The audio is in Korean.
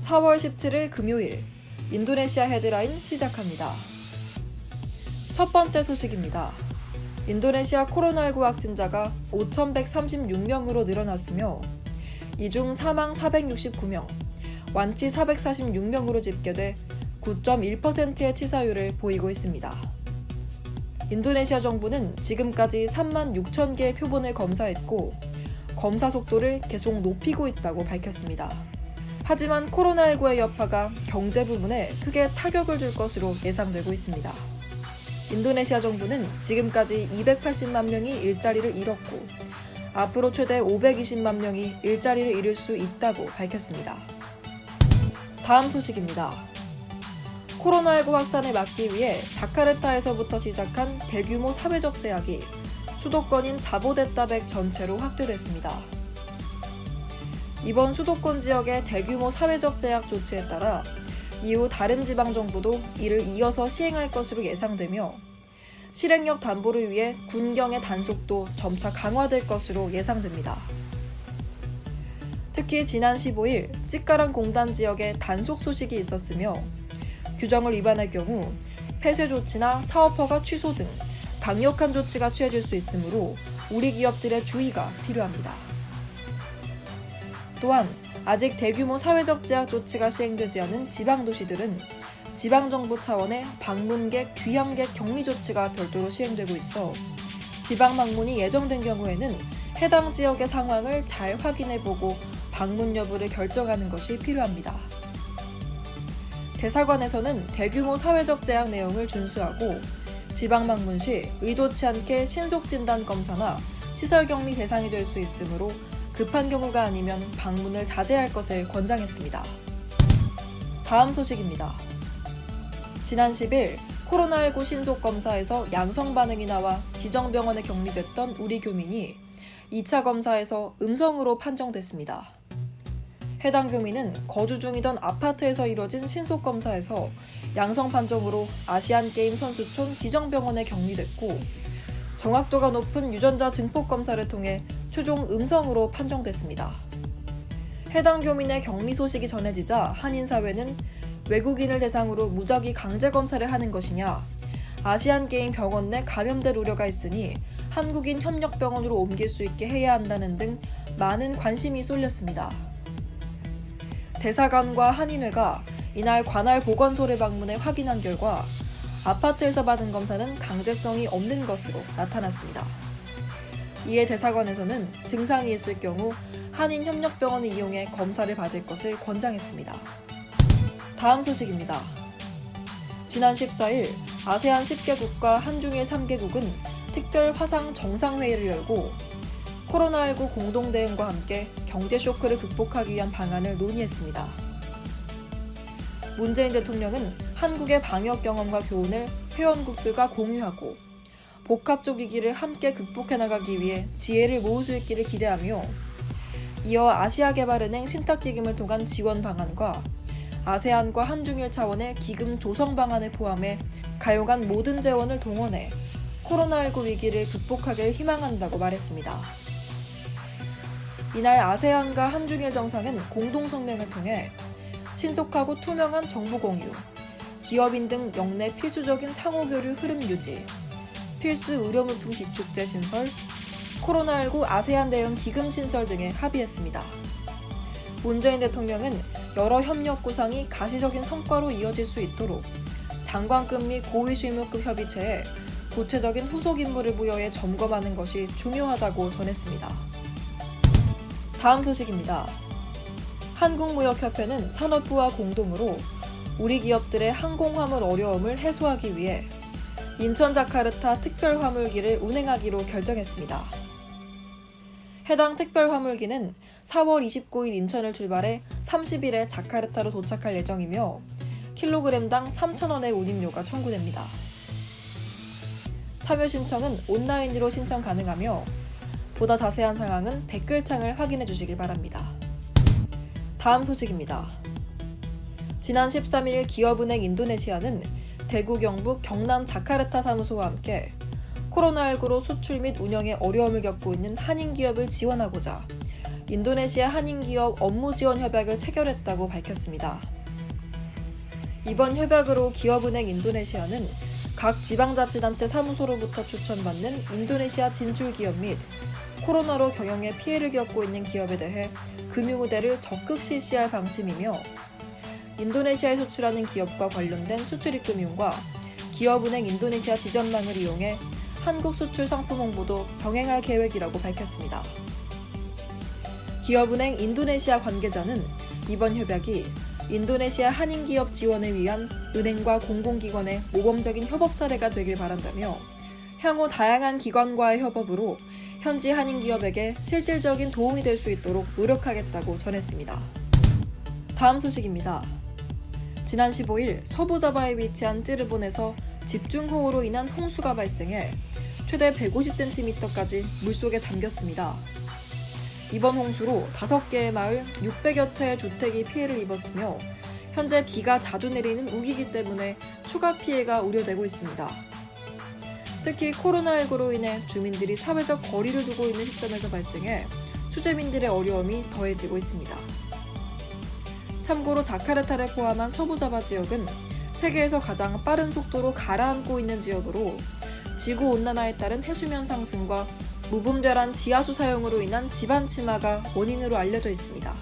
4월 17일 금요일 인도네시아 헤드라인 시작합니다. 첫 번째 소식입니다. 인도네시아 코로나19 확진자가 5,136명으로 늘어났으며 이 중 사망 469명, 완치 446명으로 집계돼 9.1%의 치사율을 보이고 있습니다. 인도네시아 정부는 지금까지 3만 6천 개의 표본을 검사했고 검사 속도를 계속 높이고 있다고 밝혔습니다. 하지만 코로나19의 여파가 경제 부분에 크게 타격을 줄 것으로 예상되고 있습니다. 인도네시아 정부는 지금까지 280만 명이 일자리를 잃었고 앞으로 최대 520만 명이 일자리를 잃을 수 있다고 밝혔습니다. 다음 소식입니다. 코로나19 확산을 막기 위해 자카르타에서부터 시작한 대규모 사회적 제약이 수도권인 자보데타백 전체로 확대됐습니다. 이번 수도권 지역의 대규모 사회적 제약 조치에 따라 이후 다른 지방정부도 이를 이어서 시행할 것으로 예상되며 실행력 담보를 위해 군경의 단속도 점차 강화될 것으로 예상됩니다. 특히 지난 15일 찌까랑 공단 지역에 단속 소식이 있었으며 규정을 위반할 경우 폐쇄 조치나 사업 허가 취소 등 강력한 조치가 취해질 수 있으므로 우리 기업들의 주의가 필요합니다. 또한 아직 대규모 사회적 제약 조치가 시행되지 않은 지방도시들은 지방정부 차원의 방문객, 귀향객 격리 조치가 별도로 시행되고 있어 지방 방문이 예정된 경우에는 해당 지역의 상황을 잘 확인해보고 방문 여부를 결정하는 것이 필요합니다. 대사관에서는 대규모 사회적 제약 내용을 준수하고 지방 방문 시 의도치 않게 신속 진단 검사나 시설 격리 대상이 될 수 있으므로 급한 경우가 아니면 방문을 자제할 것을 권장했습니다. 다음 소식입니다. 지난 10일 코로나19 신속 검사에서 양성 반응이 나와 지정병원에 격리됐던 우리 교민이 2차 검사에서 음성으로 판정됐습니다. 해당 교민은 거주 중이던 아파트에서 이뤄진 신속 검사에서 양성 판정으로 아시안게임 선수촌 지정병원에 격리됐고 정확도가 높은 유전자 증폭 검사를 통해 최종 음성으로 판정됐습니다. 해당 교민의 격리 소식이 전해지자 한인사회는 외국인을 대상으로 무작위 강제 검사를 하는 것이냐, 아시안게임 병원 내 감염될 우려가 있으니 한국인 협력병원으로 옮길 수 있게 해야 한다는 등 많은 관심이 쏠렸습니다. 대사관과 한인회가 이날 관할 보건소를 방문해 확인한 결과 아파트에서 받은 검사는 강제성이 없는 것으로 나타났습니다. 이에 대사관에서는 증상이 있을 경우 한인협력병원을 이용해 검사를 받을 것을 권장했습니다. 다음 소식입니다. 지난 14일 아세안 10개국과 한중일 3개국은 특별 화상 정상회의를 열고 코로나19 공동대응과 함께 경제 쇼크를 극복하기 위한 방안을 논의했습니다. 문재인 대통령은 한국의 방역 경험과 교훈을 회원국들과 공유하고 복합적 위기를 함께 극복해 나가기 위해 지혜를 모을 수 있기를 기대하며 이어 아시아개발은행 신탁기금을 통한 지원 방안과 아세안과 한중일 차원의 기금 조성 방안을 포함해 가용한 모든 재원을 동원해 코로나19 위기를 극복하길 희망한다고 말했습니다. 이날 아세안과 한중일 정상은 공동성명을 통해 신속하고 투명한 정보 공유, 기업인 등 역내 필수적인 상호교류 흐름 유지, 필수 의료물품 기축제 신설, 코로나19 아세안 대응 기금 신설 등에 합의했습니다. 문재인 대통령은 여러 협력 구상이 가시적인 성과로 이어질 수 있도록 장관급 및 고위실무급 협의체에 구체적인 후속 임무를 부여해 점검하는 것이 중요하다고 전했습니다. 다음 소식입니다. 한국무역협회는 산업부와 공동으로 우리 기업들의 항공화물 어려움을 해소하기 위해 인천 자카르타 특별화물기를 운행하기로 결정했습니다. 해당 특별화물기는 4월 29일 인천을 출발해 30일에 자카르타로 도착할 예정이며 킬로그램당 3,000원의 운임료가 청구됩니다. 참여 신청은 온라인으로 신청 가능하며 보다 자세한 상황은 댓글창을 확인해 주시길 바랍니다. 다음 소식입니다. 지난 13일 기업은행 인도네시아는 대구 경북 경남 자카르타 사무소와 함께 코로나19로 수출 및 운영에 어려움을 겪고 있는 한인 기업을 지원하고자 인도네시아 한인기업 업무 지원 협약을 체결했다고 밝혔습니다. 이번 협약으로 기업은행 인도네시아는 각 지방자치단체 사무소로부터 추천받는 인도네시아 진출 기업 및 코로나로 경영에 피해를 겪고 있는 기업에 대해 금융우대를 적극 실시할 방침이며 인도네시아에 수출하는 기업과 관련된 수출입금융과 기업은행 인도네시아 지점망을 이용해 한국 수출 상품 홍보도 병행할 계획이라고 밝혔습니다. 기업은행 인도네시아 관계자는 이번 협약이 인도네시아 한인기업 지원을 위한 은행과 공공기관의 모범적인 협업 사례가 되길 바란다며 향후 다양한 기관과의 협업으로 현지 한인기업에게 실질적인 도움이 될 수 있도록 노력하겠다고 전했습니다. 다음 소식입니다. 지난 15일 서부자바에 위치한 찌르본에서 집중호우로 인한 홍수가 발생해 최대 150cm까지 물속에 잠겼습니다. 이번 홍수로 5개의 마을 600여 채의 주택이 피해를 입었으며 현재 비가 자주 내리는 우기기 때문에 추가 피해가 우려되고 있습니다. 특히 코로나19로 인해 주민들이 사회적 거리를 두고 있는 시점에서 발생해 수재민들의 어려움이 더해지고 있습니다. 참고로 자카르타를 포함한 서부자바 지역은 세계에서 가장 빠른 속도로 가라앉고 있는 지역으로 지구온난화에 따른 해수면 상승과 무분별한 지하수 사용으로 인한 지반 침하가 원인으로 알려져 있습니다.